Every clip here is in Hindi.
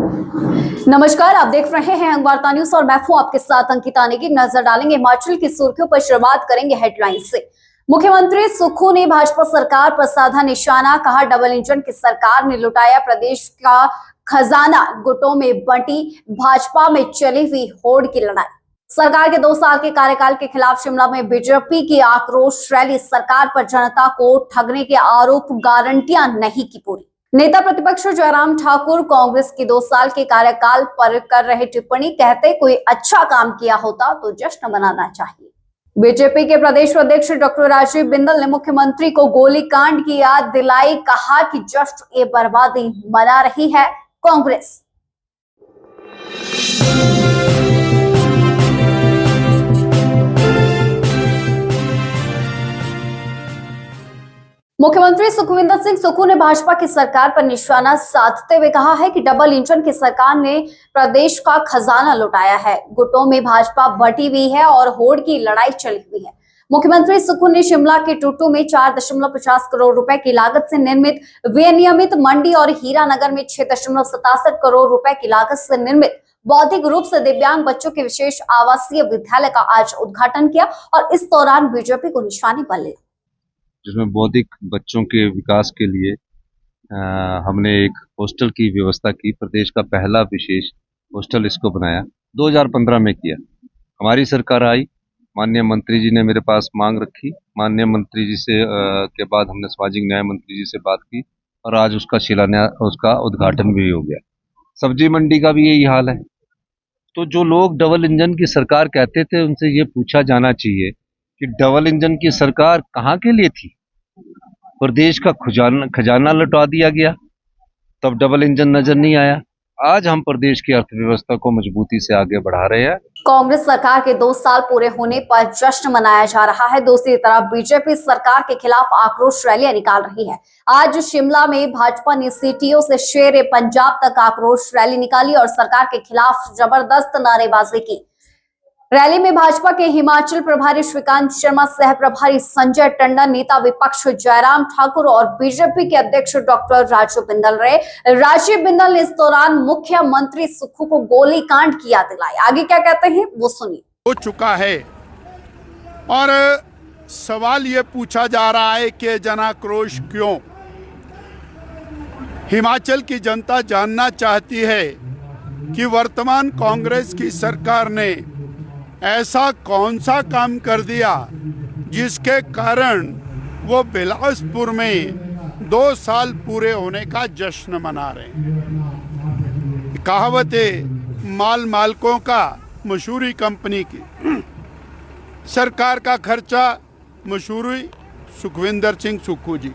नमस्कार, आप देख रहे हैं अंगवार्ता न्यूज और मैं हूं आपके साथ अंकिता नेगी। नजर डालेंगे हिमाचल की सुर्खियों पर। शुरुआत करेंगे हेडलाइन से। मुख्यमंत्री सुक्खू ने भाजपा सरकार पर साधा निशाना। कहा, डबल इंजन की सरकार ने लुटाया प्रदेश का खजाना, गुटों में बंटी भाजपा में चली हुई होड़ की लड़ाई। सरकार के 2 साल के कार्यकाल के खिलाफ शिमला में बीजेपी की आक्रोश रैली। सरकार पर जनता को ठगने के आरोप, गारंटियां नहीं की पूरी। नेता प्रतिपक्ष जयराम ठाकुर कांग्रेस की 2 साल के कार्यकाल पर कर रहे टिप्पणी। कहते, कोई अच्छा काम किया होता तो जश्न मनाना चाहिए। बीजेपी के प्रदेश अध्यक्ष डॉक्टर राजीव बिंदल ने मुख्यमंत्री को गोलीकांड की याद दिलाई। कहा कि जश्न ए बर्बादी मना रही है कांग्रेस। मुख्यमंत्री सुखविंदर सिंह सुक्खू ने भाजपा की सरकार पर निशाना साधते हुए कहा है कि डबल इंजन की सरकार ने प्रदेश का खजाना लुटाया है, गुटों में भाजपा बटी हुई है और होड़ की लड़ाई चली हुई है। मुख्यमंत्री सुक्खू ने शिमला के टूटू में 4.50 करोड़ रुपए की लागत से निर्मित विनियमित मंडी और हीरानगर में 6.67 करोड़ रुपए की लागत से निर्मित बौद्धिक रूप से दिव्यांग बच्चों के विशेष आवासीय विद्यालय का आज उद्घाटन किया और इस दौरान बीजेपी को निशाने पर लिया, जिसमें बौद्धिक बच्चों के विकास के लिए हमने एक हॉस्टल की व्यवस्था की। प्रदेश का पहला विशेष हॉस्टल इसको बनाया, 2015 में किया। हमारी सरकार आई, माननीय मंत्री जी ने मेरे पास मांग रखी। माननीय मंत्री जी से के बाद हमने सामाजिक न्याय मंत्री जी से बात की और आज उसका शिलान्यास, उसका उद्घाटन भी हो गया। सब्जी मंडी का भी यही हाल है। तो जो लोग डबल इंजन की सरकार कहते थे, उनसे ये पूछा जाना चाहिए कि डबल इंजन की सरकार कहाँ के लिए थी। प्रदेश का खजाना लुटा दिया गया, तब डबल इंजन नजर नहीं आया। आज हम प्रदेश की अर्थव्यवस्था को मजबूती से आगे बढ़ा रहे हैं। कांग्रेस सरकार के 2 साल पूरे होने पर जश्न मनाया जा रहा है। दूसरी तरफ बीजेपी सरकार के खिलाफ आक्रोश रैलियां निकाल रही है। आज शिमला में भाजपा ने सीटीओ से शेर पंजाब तक आक्रोश रैली निकाली और सरकार के खिलाफ जबरदस्त नारेबाजी की। रैली में भाजपा के हिमाचल प्रभारी श्रीकांत शर्मा, सह प्रभारी संजय टंडन, नेता विपक्ष जयराम ठाकुर और बीजेपी के अध्यक्ष डॉक्टर राजीव बिंदल रहे। राजीव बिंदल ने इस दौरान मुख्यमंत्री सुक्खू को गोलीकांड की याद दिलाई। आगे क्या कहते हैं वो सुनिए। हो चुका है और सवाल ये पूछा जा रहा है कि जनाक्रोश क्यों। हिमाचल की जनता जानना चाहती है कि वर्तमान कांग्रेस की सरकार ने ऐसा कौन सा काम कर दिया जिसके कारण वो बिलासपुर में 2 साल पूरे होने का जश्न मना रहे हैं। कहावत है माल मालकों का, मशहूरी कंपनी की। सरकार का खर्चा मशहूरी सुखविंदर सिंह सुक्खू जी,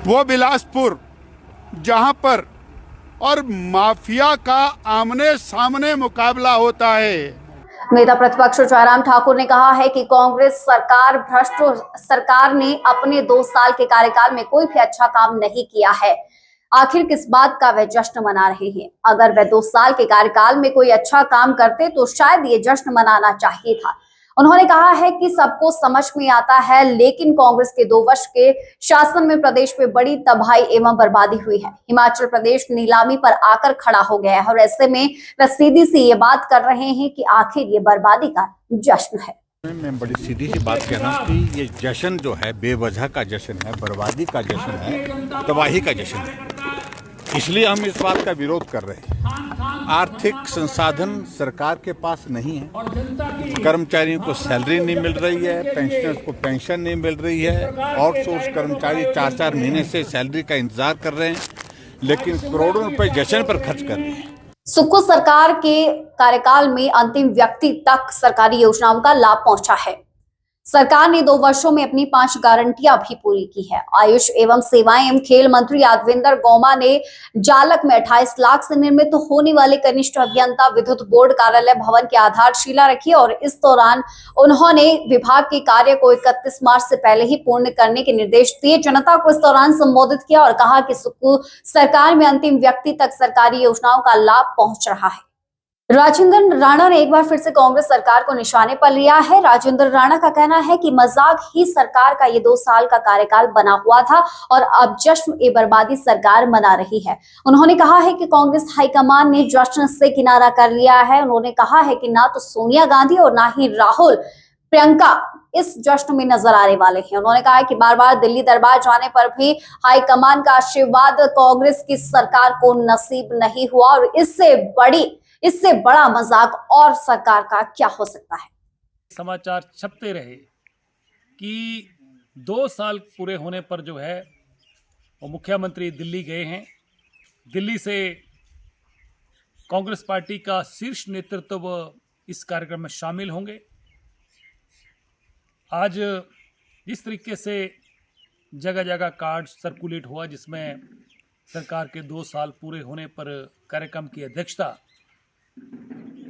वो बिलासपुर जहां पर और माफिया का आमने सामने मुकाबला होता है। नेता प्रतिपक्ष जयराम ठाकुर ने कहा है कि कांग्रेस सरकार भ्रष्ट सरकार ने अपने 2 साल के कार्यकाल में कोई भी अच्छा काम नहीं किया है। आखिर किस बात का वह जश्न मना रहे हैं। अगर वह 2 साल के कार्यकाल में कोई अच्छा काम करते तो शायद ये जश्न मनाना चाहिए था। उन्होंने कहा है कि सबको समझ में आता है, लेकिन कांग्रेस के 2 वर्ष के शासन में प्रदेश में बड़ी तबाही एवं बर्बादी हुई है। हिमाचल प्रदेश नीलामी पर आकर खड़ा हो गया है और ऐसे में वह सीधी सी ये बात कर रहे हैं कि आखिर ये बर्बादी का जश्न है। मैं बड़ी सीधी सी बात कहना कि ये जश्न जो है बेवजह का जश्न है, बर्बादी का जश्न है, तबाही का जश्न है। इसलिए हम इस बात का विरोध कर रहे हैं। आर्थिक संसाधन सरकार के पास नहीं है, कर्मचारियों को सैलरी नहीं मिल रही है, पेंशनर्स को पेंशन नहीं मिल रही है, आउटसोर्स कर्मचारी 4-4 महीने से सैलरी का इंतजार कर रहे हैं, लेकिन करोड़ों रुपए जश्न पर खर्च कर रहे हैं। सुक्खू सरकार के कार्यकाल में अंतिम व्यक्ति तक सरकारी योजनाओं का लाभ पहुंचा है। सरकार ने 2 वर्षों में अपनी 5 गारंटियां भी पूरी की है। आयुष एवं सेवाएं एवं खेल मंत्री यादविंदर गौमा ने जालक में 28 लाख से निर्मित होने वाले कनिष्ठ अभियंता विद्युत बोर्ड कार्यालय भवन की आधारशिला रखी और इस दौरान उन्होंने विभाग के कार्य को 31 मार्च से पहले ही पूर्ण करने के निर्देश दिए। जनता को इस दौरान संबोधित किया और कहा कि सुक्खू सरकार में अंतिम व्यक्ति तक सरकारी योजनाओं का लाभ पहुंच रहा है। राजेंद्र राणा ने एक बार फिर से कांग्रेस सरकार को निशाने पर लिया है। राजेंद्र राणा का कहना है कि मजाक ही सरकार का ये 2 साल का कार्यकाल बना हुआ था और अब जश्न ए बर्बादी सरकार मना रही है। उन्होंने कहा है कि कांग्रेस हाईकमान ने जश्न से किनारा कर लिया है। उन्होंने कहा है कि ना तो सोनिया गांधी और ना ही राहुल प्रियंका इस जश्न में नजर आने वाले हैं। उन्होंने कहा है कि बार बार दिल्ली दरबार जाने पर भी हाईकमान का आशीर्वाद कांग्रेस की सरकार को नसीब नहीं हुआ और इससे बड़ा मजाक और सरकार का क्या हो सकता है। समाचार छपते रहे कि 2 साल पूरे होने पर जो है वो मुख्यमंत्री दिल्ली गए हैं। दिल्ली से कांग्रेस पार्टी का शीर्ष नेतृत्व इस कार्यक्रम में शामिल होंगे। आज जिस तरीके से जगह जगह कार्ड सर्कुलेट हुआ जिसमें सरकार के 2 साल पूरे होने पर कार्यक्रम की अध्यक्षता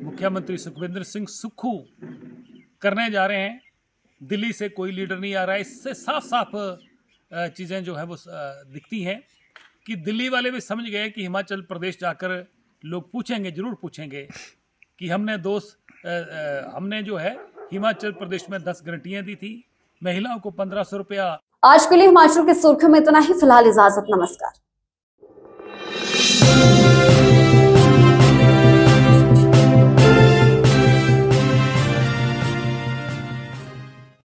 मुख्यमंत्री सुखविंदर सिंह सुक्खू करने जा रहे हैं। दिल्ली से कोई लीडर नहीं आ रहा है। इससे साफ साफ चीज़ें जो है वो दिखती हैं कि दिल्ली वाले भी समझ गए कि हिमाचल प्रदेश जाकर लोग पूछेंगे, जरूर पूछेंगे कि हमने जो है हिमाचल प्रदेश में 10 गारंटियां दी थी, महिलाओं को 1500 रुपया। आज के लिए हिमाचल की सुर्खियों में इतना ही। फिलहाल इजाजत, नमस्कार।